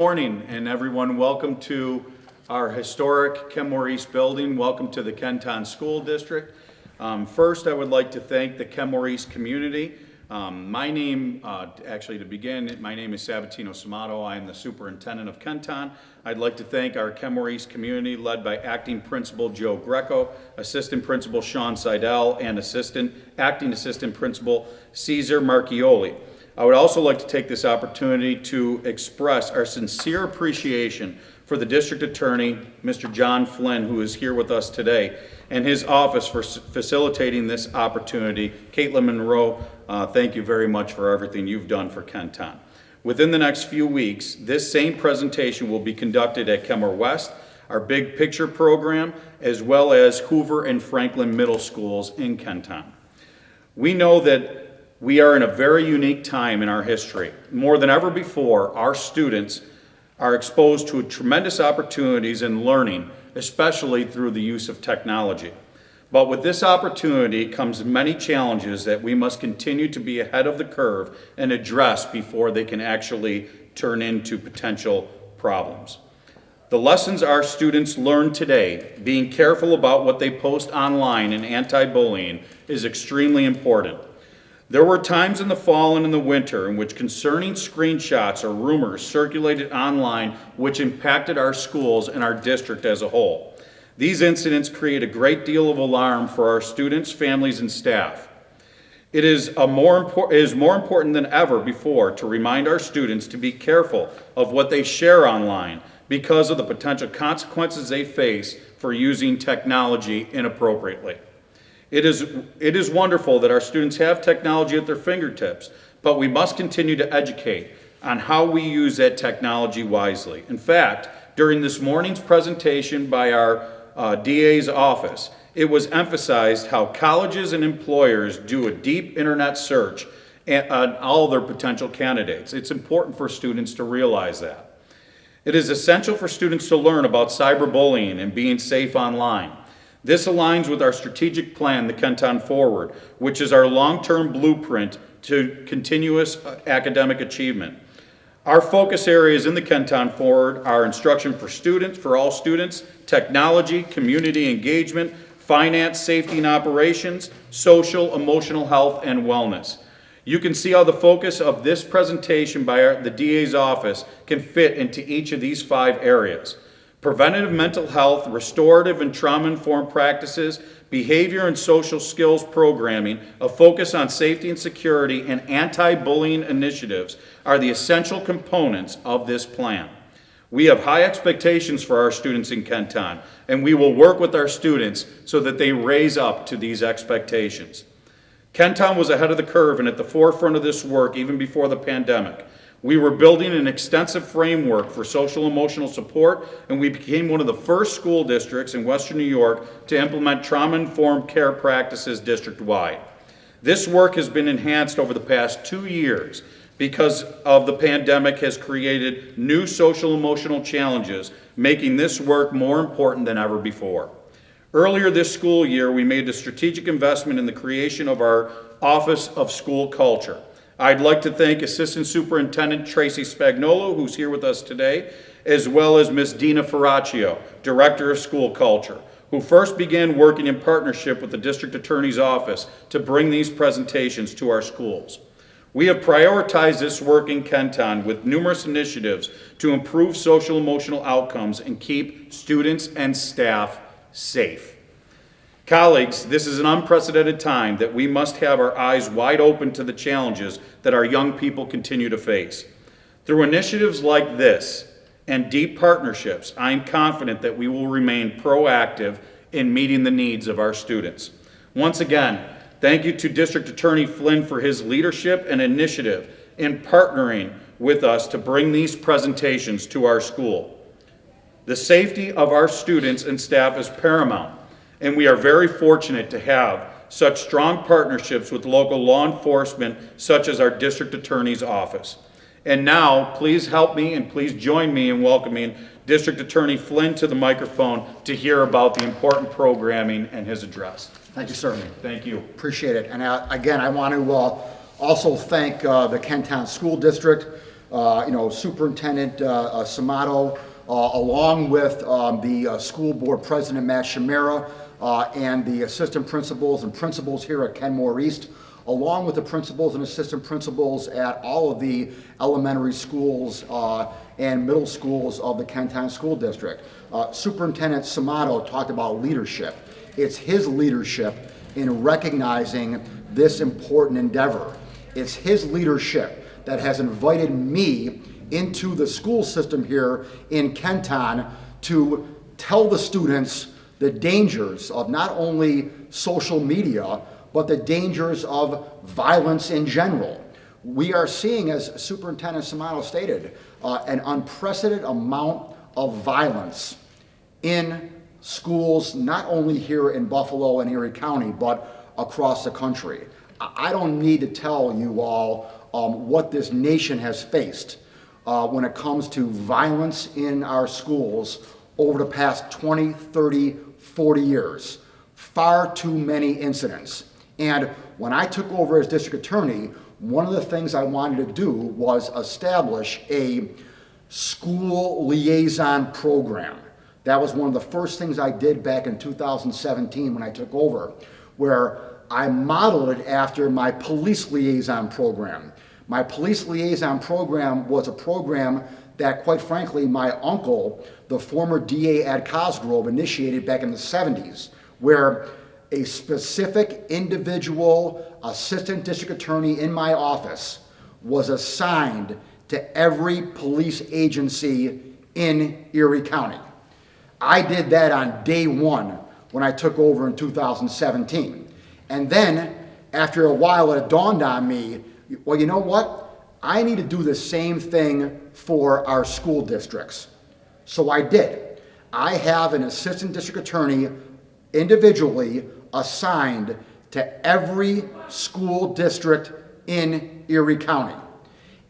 Morning, and everyone, welcome to our historic Kenmore East building. Welcome to the Kenton School District. First, I would like to thank the Kenmore East community. Actually to begin, my name is Sabatino Samato. I am the Superintendent of Kenton. I'd like to thank our Kenmore East community led by Acting Principal Joe Greco, Assistant Principal Sean Seidel, and Acting Assistant Principal Cesar Marchioli. I would also like to take this opportunity to express our sincere appreciation for the District Attorney, Mr. John Flynn, who is here with us today, and his office for facilitating this opportunity. Caitlin Monroe, thank you very much for everything you've done for Kenton. Within the next few weeks, this same presentation will be conducted at Kenmore West, our Big Picture program, as well as Hoover and Franklin Middle Schools in Kenton. We know that we are in a very unique time in our history. More than ever before, our students are exposed to tremendous opportunities in learning, especially through the use of technology. But with this opportunity comes many challenges that we must continue to be ahead of the curve and address before they can actually turn into potential problems. The lessons our students learn today, being careful about what they post online and anti-bullying, is extremely important. There were times in the fall and in the winter in which concerning screenshots or rumors circulated online which impacted our schools and our district as a whole. These incidents create a great deal of alarm for our students, families, and staff. It is more important than ever before to remind our students to be careful of what they share online because of the potential consequences they face for using technology inappropriately. It is wonderful that our students have technology at their fingertips, but we must continue to educate on how we use that technology wisely. In fact, during this morning's presentation by our DA's office, it was emphasized how colleges and employers do a deep internet search on all their potential candidates. It's important for students to realize that. It is essential for students to learn about cyberbullying and being safe online. This aligns with our strategic plan, the Kenton Forward, which is our long-term blueprint to continuous academic achievement. Our focus areas in the Kenton Forward are instruction for all students, technology, community engagement, finance, safety and operations, social, emotional health, and wellness. You can see how the focus of this presentation by the DA's office can fit into each of these 5 areas. Preventative mental health, restorative and trauma-informed practices, behavior and social skills programming, a focus on safety and security, and anti-bullying initiatives are the essential components of this plan. We have high expectations for our students in Kenton, and we will work with our students so that they raise up to these expectations. Kenton was ahead of the curve and at the forefront of this work even before the pandemic. We were building an extensive framework for social emotional support, and we became one of the first school districts in Western New York to implement trauma-informed care practices district-wide. This work has been enhanced over the past 2 years because of the pandemic has created new social emotional challenges, making this work more important than ever before. Earlier this school year, we made a strategic investment in the creation of our Office of School Culture. I'd like to thank Assistant Superintendent Tracy Spagnolo, who's here with us today, as well as Ms. Dina Ferraccio, Director of School Culture, who first began working in partnership with the District Attorney's Office to bring these presentations to our schools. We have prioritized this work in Kenton with numerous initiatives to improve social emotional outcomes and keep students and staff safe. Colleagues, this is an unprecedented time that we must have our eyes wide open to the challenges that our young people continue to face. Through initiatives like this and deep partnerships, I am confident that we will remain proactive in meeting the needs of our students. Once again, thank you to District Attorney Flynn for his leadership and initiative in partnering with us to bring these presentations to our school. The safety of our students and staff is paramount, and we are very fortunate to have such strong partnerships with local law enforcement, such as our District Attorney's Office. And now, please help me and please join me in welcoming District Attorney Flynn to the microphone to hear about the important programming and his address. Thank you, sir. Thank you. Appreciate it. And again, I want to also thank the Kenton School District Superintendent Samato, along with the school board president, Matt Shamera, and the assistant principals and principals here at Kenmore East, along with the principals and assistant principals at all of the elementary schools and middle schools of the Kenton School District. Superintendent Samato talked about leadership. It's his leadership in recognizing this important endeavor. It's his leadership that has invited me into the school system here in Kenton to tell the students the dangers of not only social media, but the dangers of violence in general. We are seeing, as Superintendent Samato stated, an unprecedented amount of violence in schools, not only here in Buffalo and Erie County, but across the country. I don't need to tell you all what this nation has faced when it comes to violence in our schools over the past 20, 30, 40 years. Far too many incidents. And when I took over as district attorney, one of the things I wanted to do was establish a school liaison program. That was one of the first things I did back in 2017 when I took over, where I modeled it after my police liaison program. My police liaison program was a program that, quite frankly, my uncle, the former DA Ed Cosgrove, initiated back in the 70s, where a specific individual assistant district attorney in my office was assigned to every police agency in Erie County. I did that on day one when I took over in 2017. And then, after a while, it dawned on me, well, you know what? I need to do the same thing for our school districts. So I did. I have an assistant district attorney individually assigned to every school district in Erie County.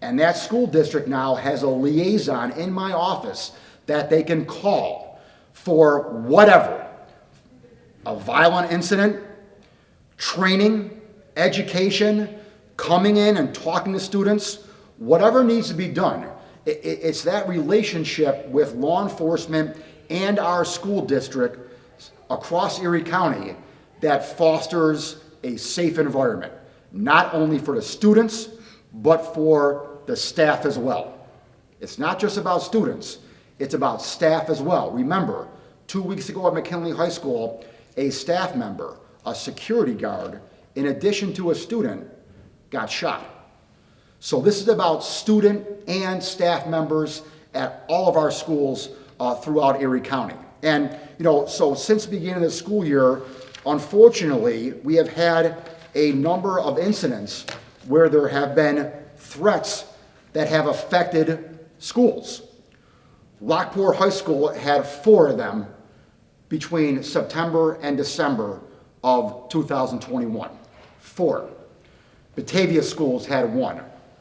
And that school district now has a liaison in my office that they can call for whatever. A violent incident, training, education, coming in and talking to students, whatever needs to be done. It's that relationship with law enforcement and our school district across Erie County that fosters a safe environment, not only for the students, but for the staff as well. It's not just about students, it's about staff as well. Remember, 2 weeks ago at McKinley High School, a staff member, a security guard, in addition to a student, got shot. So this is about student and staff members at all of our schools throughout Erie County. And, so since the beginning of the school year, unfortunately, we have had a number of incidents where there have been threats that have affected schools. Lockport High School had 4 of them between September and December of 2021. 4. Batavia Schools had 1.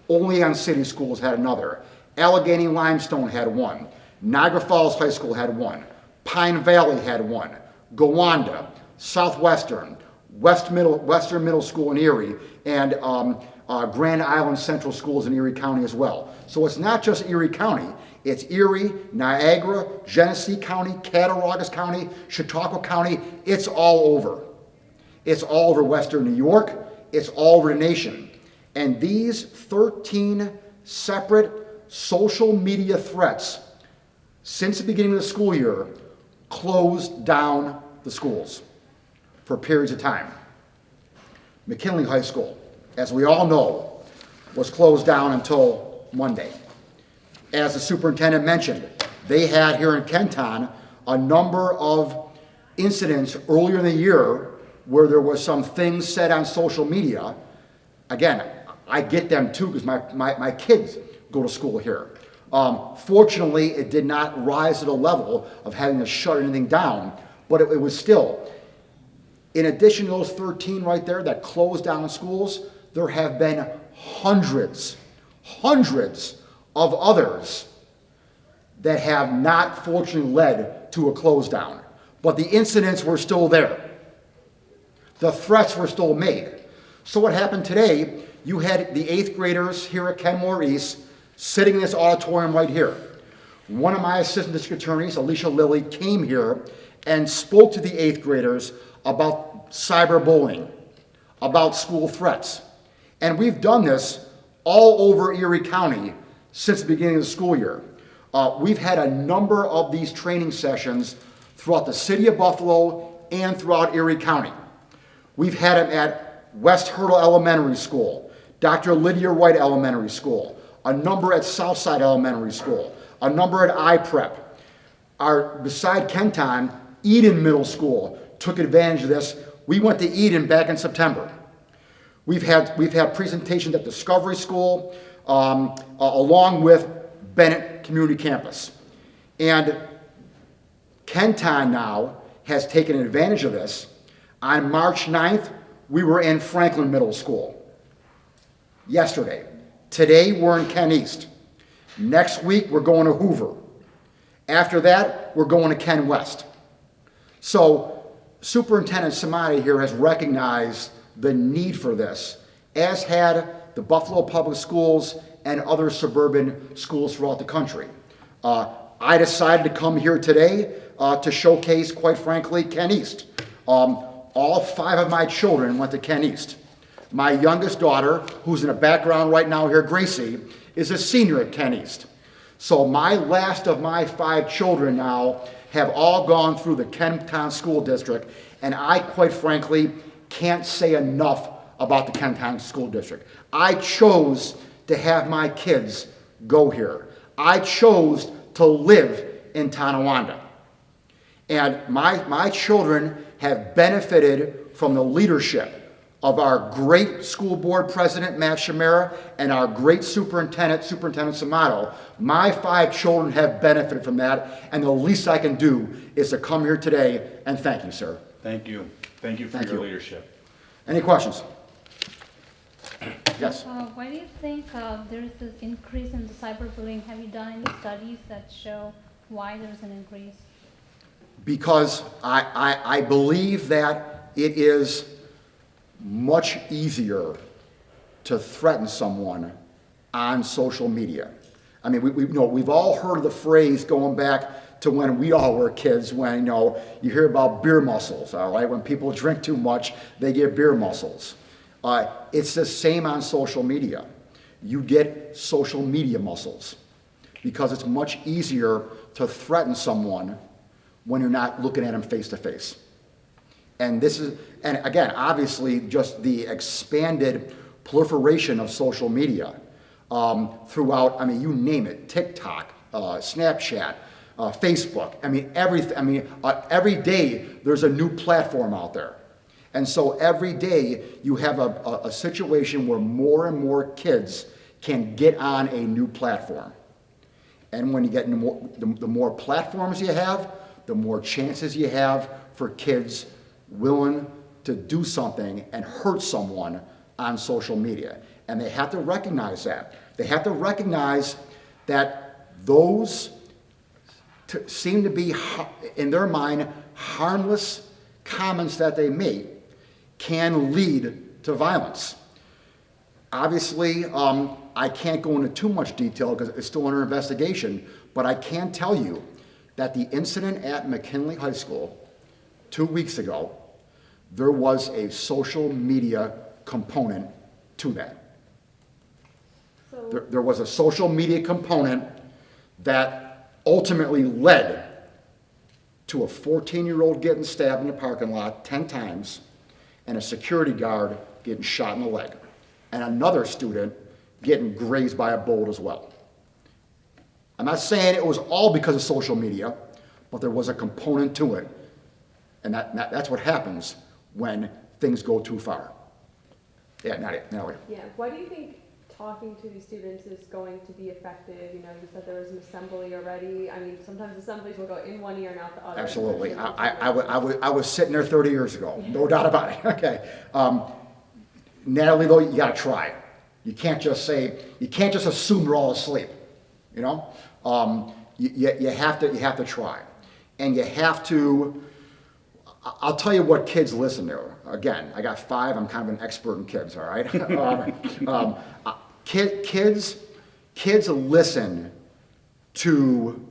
Olean City Schools had another. Allegheny Limestone had 1. Niagara Falls High School had 1. Pine Valley had 1. Gowanda, Southwestern, Western Middle School in Erie, and Grand Island Central Schools in Erie County as well. So it's not just Erie County. It's Erie, Niagara, Genesee County, Cattaraugus County, Chautauqua County. It's all over. It's all over Western New York. It's all over the nation. And these 13 separate social media threats since the beginning of the school year closed down the schools for periods of time. McKinley High School, as we all know, was closed down until Monday. As the superintendent mentioned, they had here in Kenton a number of incidents earlier in the year where there was some things said on social media. Again, I get them too because my kids go to school here. Fortunately, it did not rise to the level of having to shut anything down, but it was still. In addition to those 13 right there that closed down schools, there have been hundreds of others that have not fortunately led to a close down. But the incidents were still there. The threats were still made. So what happened today, you had the 8th graders here at Kenmore East sitting in this auditorium right here. One of my assistant district attorneys, Alicia Lilly, came here and spoke to the 8th graders about cyberbullying, about school threats. And we've done this all over Erie County since the beginning of the school year. We've had a number of these training sessions throughout the city of Buffalo and throughout Erie County. We've had them at West Hurdle Elementary School, Dr. Lydia Wright Elementary School, a number at Southside Elementary School, a number at iPrep. Beside Kenton, Eden Middle School took advantage of this. We went to Eden back in September. We've had presentations at Discovery School, along with Bennett Community Campus. And Kenton now has taken advantage of this. On March 9th, we were in Franklin Middle School. Yesterday. Today, we're in Ken East. Next week, we're going to Hoover. After that, we're going to Ken West. So, Superintendent Samadi here has recognized the need for this, as had the Buffalo Public Schools and other suburban schools throughout the country. I decided to come here today to showcase, quite frankly, Ken East. All 5 of my children went to Ken East. My youngest daughter, who's in the background right now here, Gracie, is a senior at Ken East. So my last of my 5 children now have all gone through the Kenton School District, and I, quite frankly, can't say enough about the Kenton School District. I chose to have my kids go here. I chose to live in Tonawanda. And my children have benefited from the leadership of our great school board president, Matt Shamera, and our great Superintendent Samato. My 5 children have benefited from that, and the least I can do is to come here today and thank you, sir. Thank you. Thank you for your leadership. Any questions? Yes. Why do you think there is this increase in the cyberbullying? Have you done any studies that show why there's an increase? Because I believe that it is much easier to threaten someone on social media. I mean, we've all heard of the phrase going back to when we all were kids, when you hear about beer muscles, all right? When people drink too much, they get beer muscles. It's the same on social media. You get social media muscles because it's much easier to threaten someone when you're not looking at them face to face. And again, obviously, just the expanded proliferation of social media throughout, I mean, you name it, TikTok, Snapchat, Facebook, I mean, every day there's a new platform out there. And so every day you have a situation where more and more kids can get on a new platform. And when you get the more platforms you have, the more chances you have for kids willing to do something and hurt someone on social media. And they have to recognize that. They have to recognize that those seem to be, in their mind, harmless comments that they make can lead to violence. Obviously, I can't go into too much detail because it's still under investigation, but I can tell you that the incident at McKinley High School 2 weeks ago, there was a social media component to that. So There was a social media component that ultimately led to a 14-year-old getting stabbed in the parking lot 10 times and a security guard getting shot in the leg, and another student getting grazed by a bullet as well. I'm not saying it was all because of social media, but there was a component to it, and that's what happens when things go too far. Yeah, not it. No. Yeah, why do you think talking to these students is going to be effective? You said there was an assembly already. I mean, sometimes assemblies will go in one ear and out the other. Absolutely. I was sitting there 30 years ago, no doubt about it. Okay. Natalie, though, you got to try. You can't just assume they're all asleep. You have to try, and you have to. I'll tell you what kids listen to. Again, I got 5. I'm kind of an expert in kids. All right. Kids kids listen to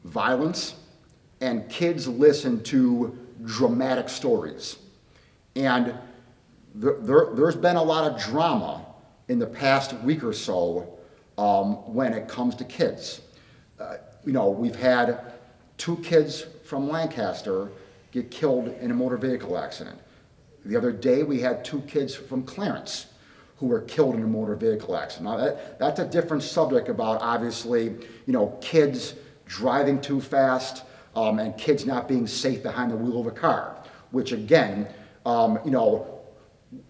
violence and kids listen to dramatic stories. And there's been a lot of drama in the past week or so when it comes to kids. We've had 2 kids from Lancaster get killed in a motor vehicle accident. The other day, we had 2 kids from Clarence who were killed in a motor vehicle accident. Now, that's a different subject about, obviously, kids driving too fast and kids not being safe behind the wheel of a car, which again,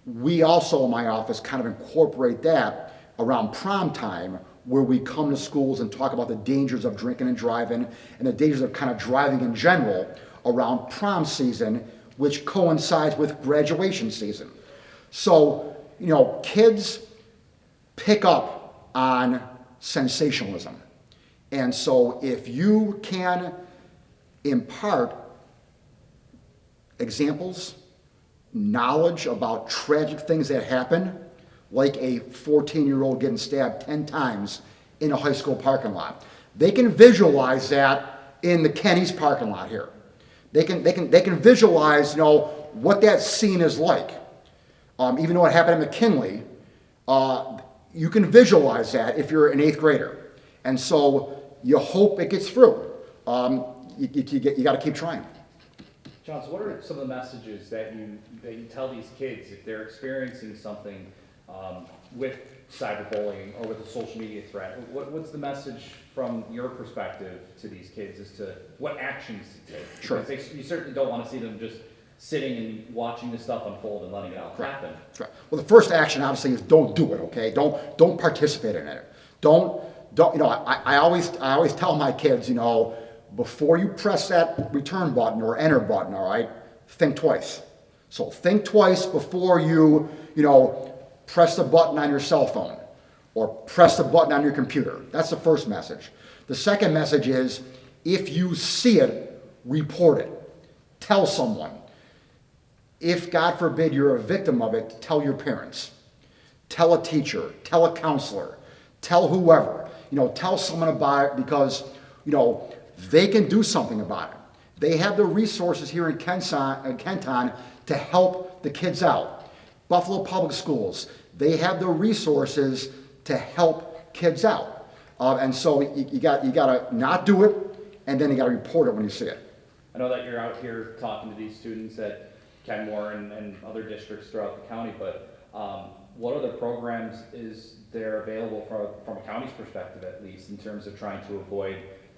we also in my office kind of incorporate that around prom time, where we come to schools and talk about the dangers of drinking and driving and the dangers of kind of driving in general around prom season, which coincides with graduation season. So, kids pick up on sensationalism. And so if you can impart examples, knowledge about tragic things that happen, like a 14-year-old getting stabbed 10 times in a high school parking lot. They can visualize that in the Kenny's parking lot here. They can visualize, what that scene is like. Even though it happened at McKinley, you can visualize that if you're an 8th grader. And so you hope it gets through. You got to keep trying. John, so what are some of the messages that you tell these kids if they're experiencing something with cyberbullying or with a social media threat? What's the message from your perspective to these kids as to what actions to take? Sure. Because you certainly don't want to see them just sitting and watching this stuff unfold and letting it all happen. Right. Well, the first action obviously is don't do it. Okay, don't participate in it. Don't. I always tell my kids, before you press that return button or enter button, all right, think twice. So think twice before you, press the button on your cell phone or press the button on your computer. That's the first message. The second message is, if you see it, report it. Tell someone. If, God forbid, you're a victim of it, tell your parents. Tell a teacher. Tell a counselor. Tell whoever. Tell someone about it because, they can do something about it. They have the resources here in Kenton to help the kids out. Buffalo Public Schools, they have the resources to help kids out. And so you got to not do it, and then you got to report it when you see it. I know that you're out here talking to these students at Kenmore and other districts throughout the county, but what other programs is there available from a county's perspective, at least, in terms of trying to avoid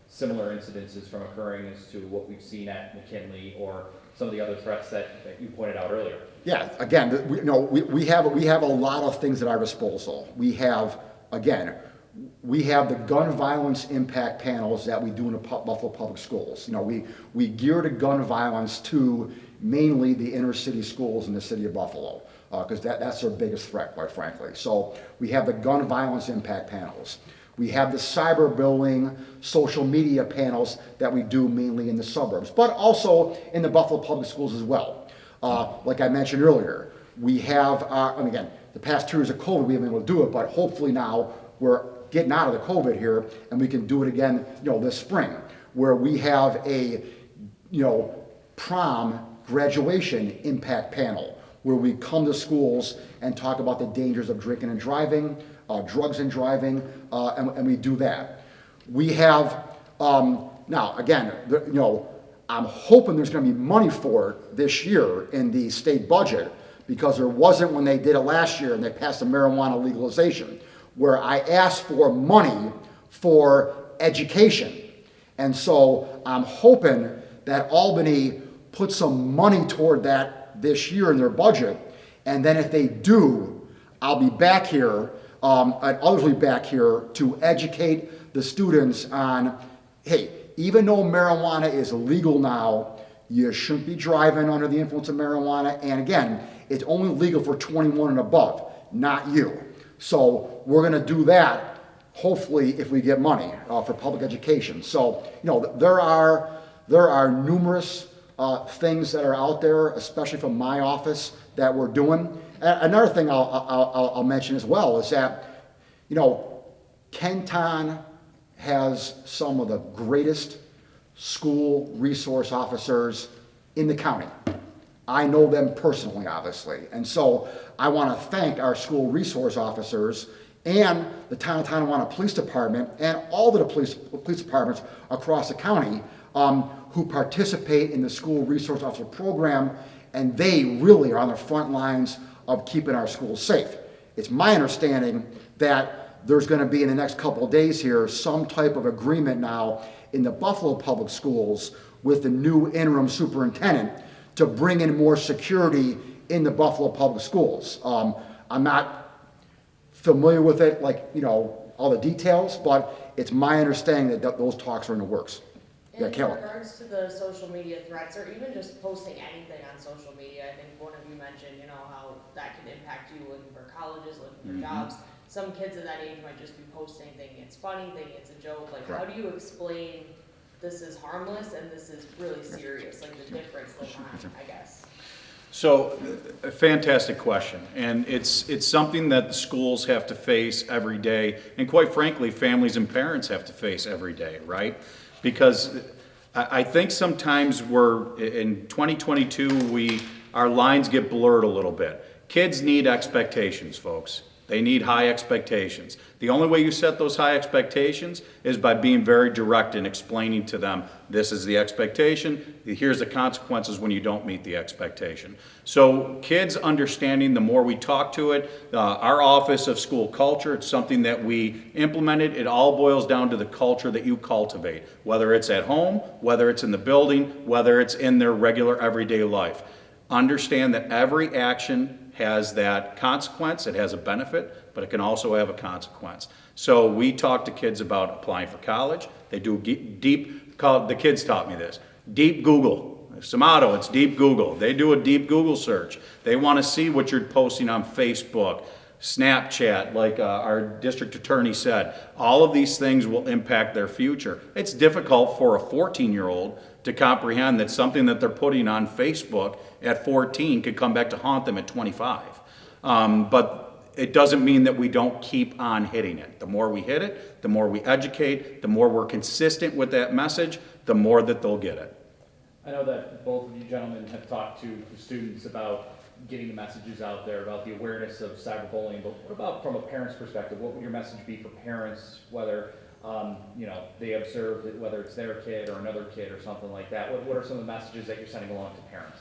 similar incidences from occurring as to what we've seen at McKinley or some of the other threats that you pointed out earlier? Yeah, again, we have a lot of things at our disposal. We have the gun violence impact panels that we do in the Buffalo Public Schools. We gear the gun violence to mainly the inner city schools in the city of Buffalo, because that's their biggest threat, quite frankly. So we have the gun violence impact panels. We have the cyberbullying social media panels that we do mainly in the suburbs, but also in the Buffalo Public Schools as well. Like I mentioned earlier, we have, again, the past 2 years of COVID, we haven't been able to do it, but hopefully now we're getting out of the COVID here, and we can do it again, this spring, where we have a, prom graduation impact panel, where we come to schools and talk about the dangers of drinking and driving, drugs and driving, and we do that. We have, now again, I'm hoping there's going to be money for it this year in the state budget, because there wasn't when they did it last year and they passed the marijuana legalization, where I asked for money for education. And so I'm hoping that Albany puts some money toward that this year in their budget, and then if they do, I'll be back here, and others will be back here to educate the students on, hey, even though marijuana is legal now, you shouldn't be driving under the influence of marijuana, and again, it's only legal for 21 and above, not you. So we're going to do that, hopefully, if we get money for public education. So, there are numerous things that are out there, especially from my office, that we're doing. Another thing I'll mention as well is that, Kenton has some of the greatest school resource officers in the county. I know them personally, obviously. And so I want to thank our school resource officers and the Town of Tonawanda Police Department and all the police departments across the county who participate in the school resource officer program, and they really are on the front lines of keeping our schools safe. It's my understanding that there's going to be in the next couple of days here some type of agreement now in the Buffalo Public Schools with the new interim superintendent to bring in more security in the Buffalo Public Schools. I'm not familiar with it, like, you know, all the details, but it's my understanding that those talks are in the works. Yeah, In Kayla. regards to the social media threats, or even just posting anything on social media, I think one of you mentioned, you know, how that can impact you looking for colleges, looking for jobs. Some kids at that age might just be posting, thinking it's funny, thinking it's a joke. Like, how do you explain this is harmless and this is really serious? Like, the difference, I guess. So, a fantastic question, and it's something that the schools have to face every day, and quite frankly, families and parents have to face every day, right? Because I think sometimes in 2022, our lines get blurred a little bit. Kids need expectations, folks. They need high expectations. The only way you set those high expectations is by being very direct and explaining to them, this is the expectation, here's the consequences when you don't meet the expectation. So kids understanding, the more we talk to it, our Office of School Culture, it's something that we implemented. It all boils down to the culture that you cultivate, whether it's at home, whether it's in the building, whether it's in their regular everyday life. Understand that every action has that consequence. It has a benefit, but it can also have a consequence. So we talk to kids about applying for college. They do the kids taught me this, deep Google. Samato, it's deep Google. They do a deep Google search. They want to see what you're posting on Facebook, Snapchat, like our district attorney said. All of these things will impact their future. It's difficult for a 14-year-old to comprehend that something that they're putting on Facebook at 14 could come back to haunt them at 25. But it doesn't mean that we don't keep on hitting it. The more we hit it, the more we educate, the more we're consistent with that message, the more that they'll get it. I know that both of you gentlemen have talked to the students about getting the messages out there, about the awareness of cyberbullying, but what about from a parent's perspective? What would your message be for parents, whether they observe that, whether it's their kid or another kid or something like that? What are some of the messages that you're sending along to parents?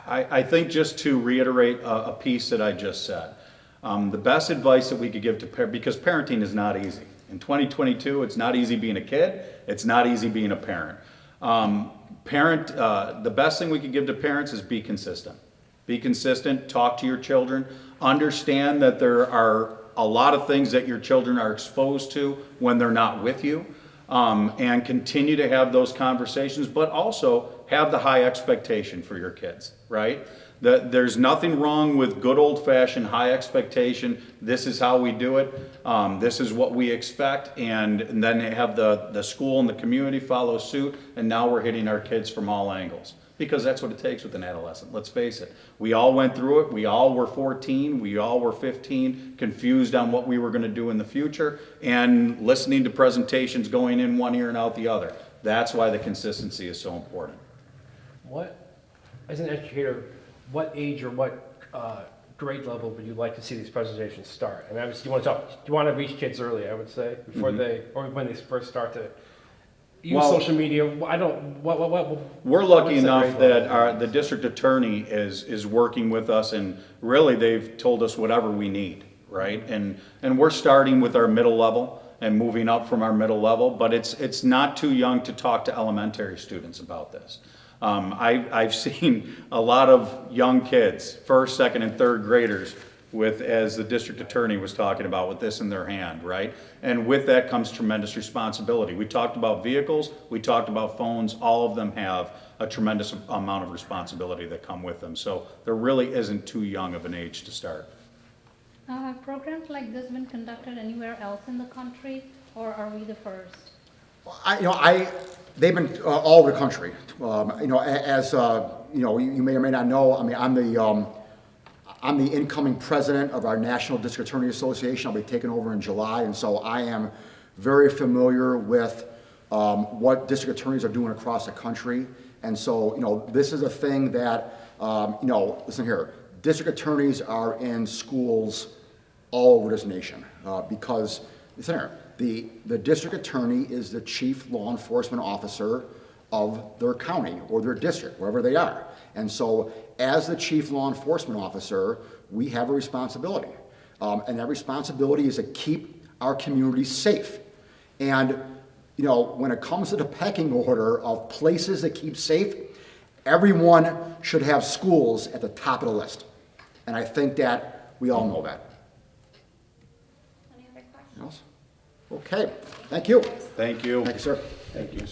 I think just to reiterate a piece that I just said, the best advice that we could give to parents, because parenting is not easy. In 2022, it's not easy being a kid. It's not easy being a parent. The best thing we could give to parents is be consistent. Be consistent, talk to your children, understand that there are a lot of things that your children are exposed to when they're not with you, and continue to have those conversations, but also have the high expectation for your kids, right? There's nothing wrong with good old-fashioned high expectation. This is how we do it. This is what we expect, and then have the school and the community follow suit, and now we're hitting our kids from all angles. Because that's what it takes with an adolescent. Let's face it. We all went through it. We all were 14. We all were 15, confused on what we were going to do in the future, and listening to presentations going in one ear and out the other. That's why the consistency is so important. As an educator, what age or what grade level would you like to see these presentations start? I mean, obviously, you want to reach kids early, I would say, before or when they first start to use social media. We're lucky enough that the district attorney is working with us, and really they've told us whatever we need, right? And we're starting with our middle level and moving up from our middle level, but it's not too young to talk to elementary students about this. I've seen a lot of young kids, first, second, and third graders, as the district attorney was talking about, with this in their hand, right? And with that comes tremendous responsibility. We talked about vehicles, we talked about phones, all of them have a tremendous amount of responsibility that come with them. So there really isn't too young of an age to start. Now, have programs like this been conducted anywhere else in the country, or are we the first? They've been all over the country. You may or may not know, I mean, I'm the incoming president of our National District Attorney Association. I'll be taking over in July, and so I am very familiar with what district attorneys are doing across the country. And so, this is a thing that, listen here, district attorneys are in schools all over this nation because, listen here, the district attorney is the chief law enforcement officer of their county or their district, wherever they are. And so, as the chief law enforcement officer, we have a responsibility. And that responsibility is to keep our communities safe. And, when it comes to the pecking order of places that keep safe, everyone should have schools at the top of the list. And I think that we all know that. Any other questions? Anything else? Okay, thank you. Thank you. Thank you, sir. Thank you.